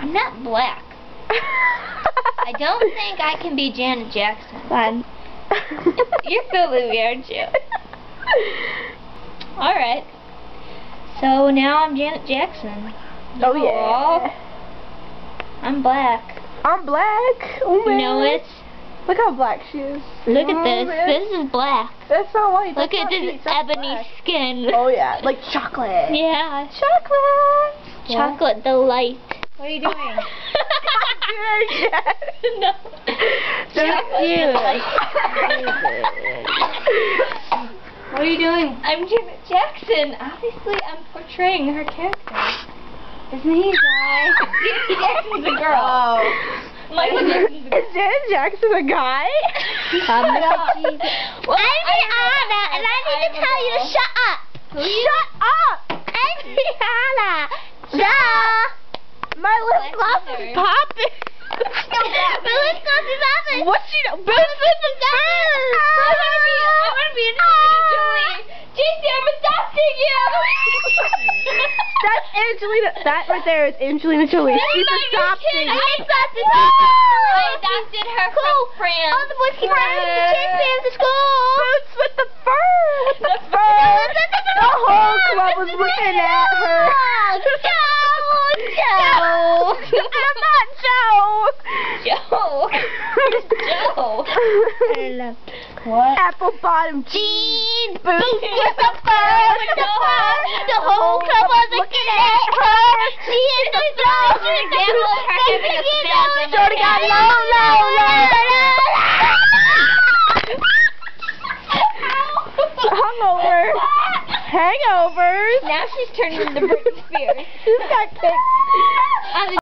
I'm not black. I don't think I can be Janet Jackson. Fun. You're filming me, aren't you? Alright. So now I'm Janet Jackson. Oh yeah. I'm black. I'm black. Oh man. You know it? Look how black she is. Look at this. Man. This is black. That's not white. Look That's at not this peach, that's ebony black. skin. Oh yeah, like chocolate. Yeah. Chocolate. Chocolate delight. What are you doing? No. Chocolate delight. What are you doing? I'm Janet Jackson. Obviously, I'm portraying her character. Isn't he a guy? Janet Jackson's a girl. Oh. Michael Jackson's a girl. Is Janet Jackson a guy? Well, I'm Rihanna, and I need to tell you to shut up. Shut up. I'm Rihanna. Duh. My lip gloss is popping. My lip gloss is popping. What's she doing? Boots with the bird. I want to be Angelina Jolie. JC, I'm adopting you. That's Angelina. That right there is Angelina Jolie. She's adopting. I adopted her from France. All the boys keep running to chase me after school. Boots with the fur. With the fur. The whole club was looking at her. Joe. I'm not Joe. Joe. Joe. What? Apple bottom jeans, boots with the fur, with the fur. The whole club was looking at her. She is the flow. She's an example of her having a spasm. Shorty got low, low, low. Hungover. Hangovers. Now she's turning into Britney Spears. She's got kicked.